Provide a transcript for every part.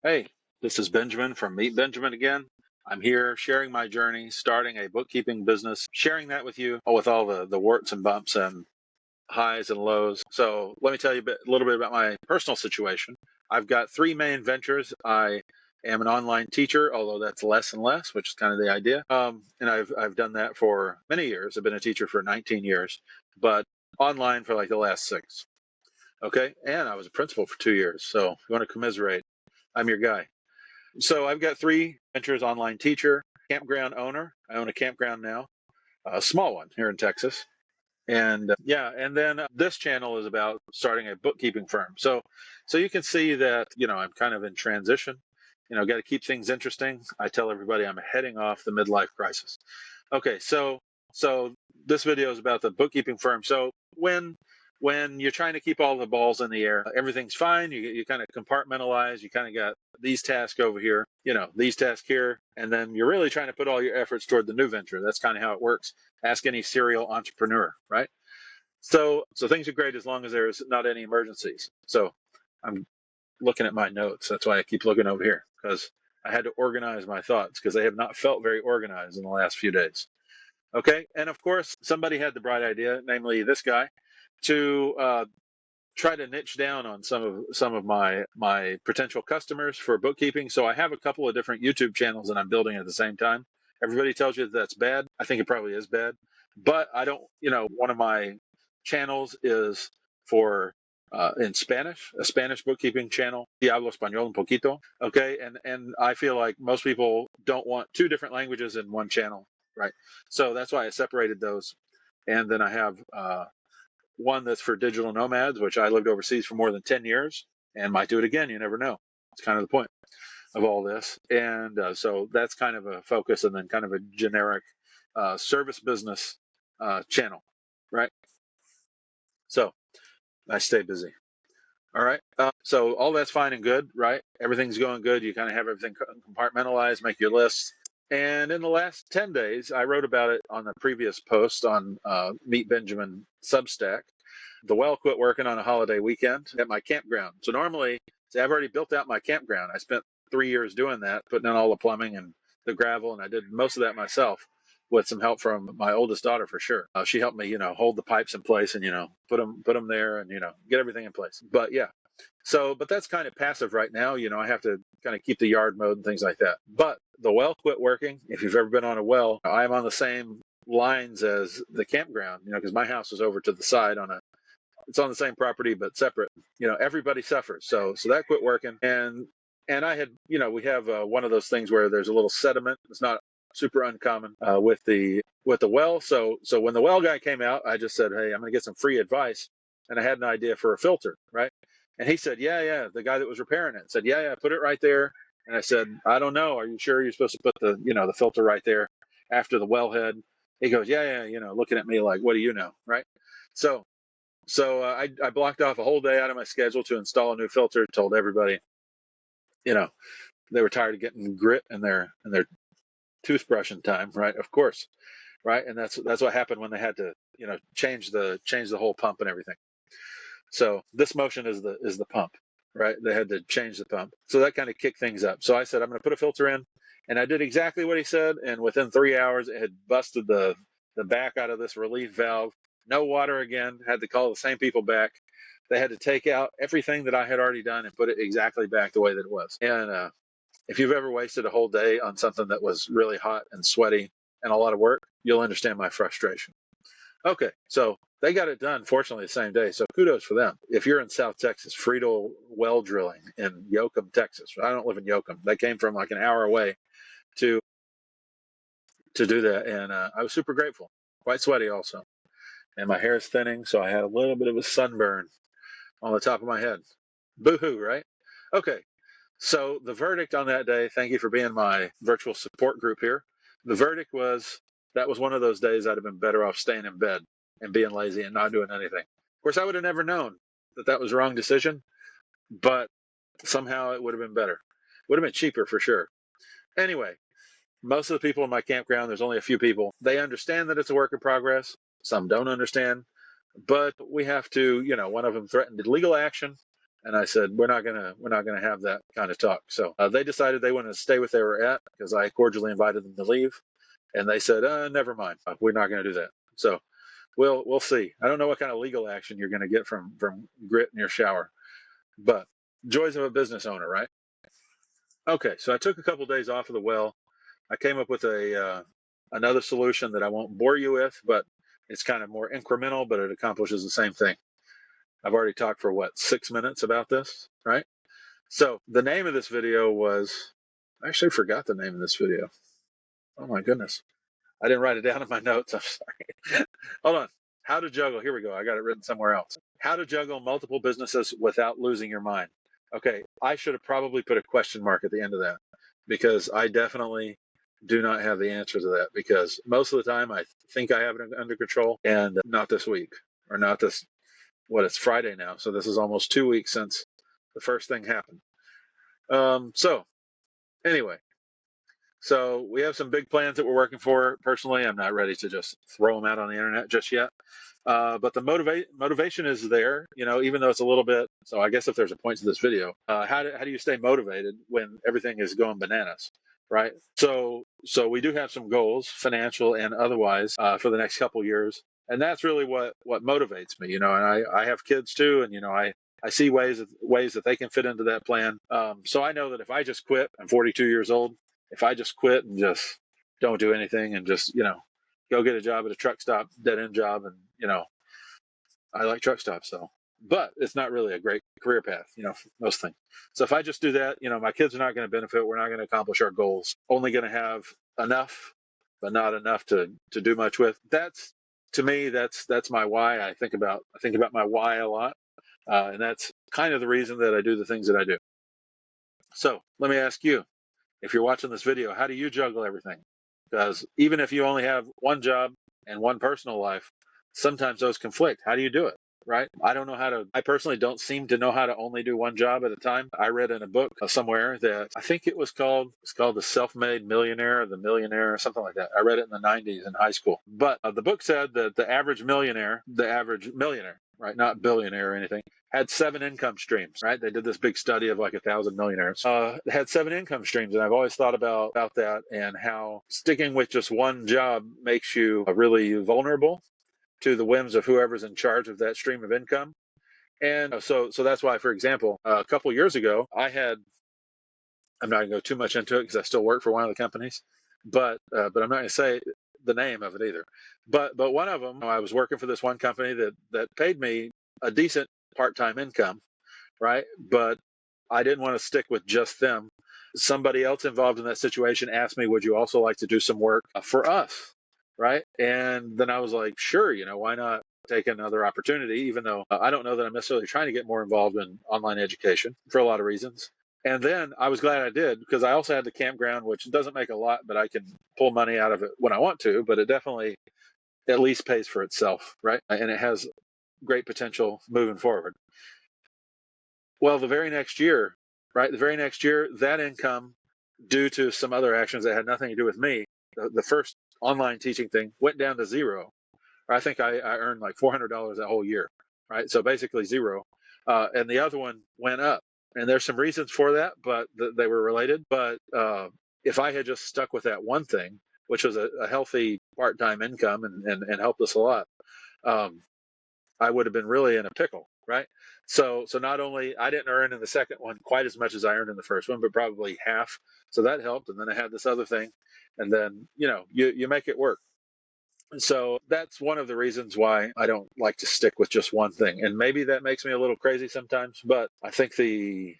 Hey, this is Benjamin from Meet Benjamin again. I'm here sharing my journey, starting a bookkeeping business, sharing that with you with all the warts and bumps and highs and lows. So let me tell you a little bit about my personal situation. I've got three main ventures. I am an online teacher, although that's less and less, which is kind of the idea. And I've done that for many years. I've been a teacher for 19 years, but online for like the last 6. Okay, and I was a principal for 2 years. So if you want to commiserate, I'm your guy. So I've got three ventures: online teacher, campground owner. I own a campground now, a small one here in Texas. And and then this channel is about starting a bookkeeping firm. So you can see that, I'm kind of in transition. Got to keep things interesting. I tell everybody I'm heading off the midlife crisis. Okay, so this video is about the bookkeeping firm. So when you're trying to keep all the balls in the air, everything's fine. You kind of compartmentalize. You kind of got these tasks over here, these tasks here, and then you're really trying to put all your efforts toward the new venture. That's kind of how it works. Ask any serial entrepreneur, right? So things are great as long as there's not any emergencies. So I'm looking at my notes. That's why I keep looking over here, because I had to organize my thoughts because they have not felt very organized in the last few days. Okay, and of course somebody had the bright idea, namely this guy, to try to niche down on some of my potential customers for bookkeeping. So I have a couple of different YouTube channels that I'm building at the same time. Everybody tells you that's bad. I think it probably is bad, but I don't. One of my channels is for in Spanish, a Spanish bookkeeping channel. Hablo español un poquito. Okay, and I feel like most people don't want two different languages in one channel, right? So that's why I separated those. And then I have one that's for digital nomads, which I lived overseas for more than 10 years and might do it again. You never know. It's kind of the point of all this. And so that's kind of a focus, and then kind of a generic service business channel, right? So I stay busy. All right. So all that's fine and good, right? Everything's going good. You kind of have everything compartmentalized, make your lists. And in the last 10 days, I wrote about it on the previous post on Meet Benjamin Substack. The well quit working on a holiday weekend at my campground. So normally, I've already built out my campground. I spent 3 years doing that, putting in all the plumbing and the gravel, and I did most of that myself with some help from my oldest daughter for sure. She helped me, hold the pipes in place and, put them there and, get everything in place. But yeah, but that's kind of passive right now. I have to kind of keep the yard mode and things like that. But the well quit working. If you've ever been on a well, I'm on the same lines as the campground, because my house is over to the side it's on the same property but separate. Everybody suffers. So that quit working, and I had, we have one of those things where there's a little sediment. It's not super uncommon with the well. So when the well guy came out, I just said, hey, I'm going to get some free advice, and I had an idea for a filter, right? And he said, yeah. The guy that was repairing it said, yeah, put it right there. And I said, I don't know. Are you sure you're supposed to put the filter right there after the wellhead? He goes, yeah, looking at me like, what do you know, right? So I blocked off a whole day out of my schedule to install a new filter. Told everybody, they were tired of getting grit in their toothbrushing time, right? Of course, right? And that's what happened when they had to, change the whole pump and everything. So this motion is the pump, right? They had to change the pump, so that kind of kicked things up. So I said, I'm going to put a filter in, and I did exactly what he said. And within 3 hours, it had busted the back out of this relief valve. No water again. Had to call the same people back. They had to take out everything that I had already done and put it exactly back the way that it was. And if you've ever wasted a whole day on something that was really hot and sweaty and a lot of work, you'll understand my frustration. Okay, so they got it done, fortunately, the same day. So kudos for them. If you're in South Texas, Friedel Well Drilling in Yoakum, Texas. I don't live in Yoakum. They came from like an hour away to do that, and I was super grateful. Quite sweaty also, and my hair is thinning, so I had a little bit of a sunburn on the top of my head. Boo-hoo, right? Okay, so the verdict on that day, thank you for being my virtual support group here. The verdict was that was one of those days I'd have been better off staying in bed and being lazy and not doing anything. Of course, I would have never known that was the wrong decision, but somehow it would have been better. Would have been cheaper for sure. Anyway, most of the people in my campground, there's only a few people, they understand that it's a work in progress. Some don't understand, but we have to, one of them threatened legal action And I said, we're not gonna have that kind of talk. So they decided they wanted to stay where they were at because I cordially invited them to leave, and they said, never mind, we're not going to do that. So we'll see. I don't know what kind of legal action you're going to get from grit in your shower, but joys of a business owner, right? Okay, so I took a couple days off of the well. I came up with a another solution that I won't bore you with, but it's kind of more incremental, but it accomplishes the same thing. I've already talked for what, 6 minutes about this, right? So the name of this video was, I actually forgot the name of this video. Oh my goodness. I didn't write it down in my notes. I'm sorry. Hold on. How to juggle. Here we go. I got it written somewhere else. How to juggle multiple businesses without losing your mind. Okay. I should have probably put a question mark at the end of that because I definitely do not have the answer to that, because most of the time I think I have it under control, and not this week, or not this, it's Friday now. So this is almost 2 weeks since the first thing happened. So anyway, so we have some big plans that we're working for. Personally, I'm not ready to just throw them out on the internet just yet. But the motivation is there, even though it's a little bit. So I guess if there's a point to this video, how do you stay motivated when everything is going bananas, right? So we do have some goals, financial and otherwise, for the next couple years, and that's really what motivates me, And I have kids too, and I see ways that they can fit into that plan. So I know that if I just quit, I'm 42 years old. If I just quit and just don't do anything and just go get a job at a truck stop, dead end job, and I like truck stops, so. But it's not really a great career path, most things. So if I just do that, my kids are not going to benefit. We're not going to accomplish our goals. Only going to have enough, but not enough to do much with. That's, to me, that's my why. I think about my why a lot, and that's kind of the reason that I do the things that I do. So let me ask you, if you're watching this video, how do you juggle everything? Because even if you only have one job and one personal life, sometimes those conflict. How do you do it? Right? I personally don't seem to know how to only do one job at a time. I read in a book somewhere that I think it's called The Self-Made Millionaire, or The Millionaire, or something like that. I read it in the 90s in high school. But the book said that the average millionaire, right, not billionaire or anything, had 7 income streams, right? They did this big study of like 1,000 millionaires. Had 7 income streams, and I've always thought about that, and how sticking with just one job makes you really vulnerable to the whims of whoever's in charge of that stream of income. And so that's why, for example, a couple years ago, I'm not going to go too much into it because I still work for one of the companies, but I'm not going to say the name of it either. But one of them, I was working for this one company that paid me a decent part-time income, right? But I didn't want to stick with just them. Somebody else involved in that situation asked me, would you also like to do some work for us? Right. And then I was like, sure, why not take another opportunity, even though I don't know that I'm necessarily trying to get more involved in online education for a lot of reasons. And then I was glad I did, because I also had the campground, which doesn't make a lot, but I can pull money out of it when I want to, but it definitely at least pays for itself. Right. And it has great potential moving forward. Well, the very next year, that income, due to some other actions that had nothing to do with me, the first online teaching thing went down to zero. I think I earned like $400 that whole year, right? So basically zero. And the other one went up. And there's some reasons for that, but they were related. But if I had just stuck with that one thing, which was a healthy part-time income and helped us a lot, I would have been really in a pickle, right? So not only I didn't earn in the second one quite as much as I earned in the first one, but probably half. So that helped. And then I had this other thing, and then you make it work. So that's one of the reasons why I don't like to stick with just one thing. And maybe that makes me a little crazy sometimes, but I think the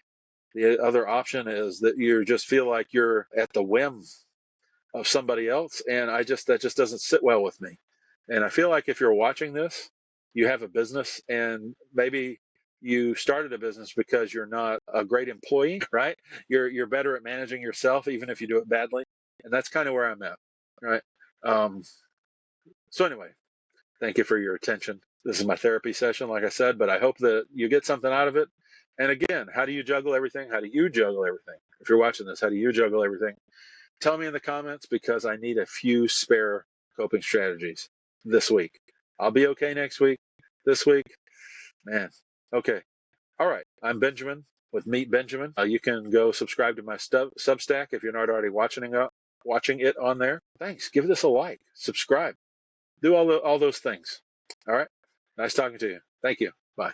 other option is that you just feel like you're at the whim of somebody else, and that just doesn't sit well with me. And I feel like if you're watching this, you have a business, and maybe you started a business because you're not a great employee, right? You're better at managing yourself, even if you do it badly. And that's kind of where I'm at, right? So anyway, thank you for your attention. This is my therapy session, like I said, but I hope that you get something out of it. And again, how do you juggle everything? How do you juggle everything? If you're watching this, how do you juggle everything? Tell me in the comments, because I need a few spare coping strategies this week. I'll be okay next week. This week, man. Okay. All right. I'm Benjamin with Meet Benjamin. You can go subscribe to my Substack if you're not already watching it on there. Thanks. Give this a like, subscribe, do all those things. All right. Nice talking to you. Thank you. Bye.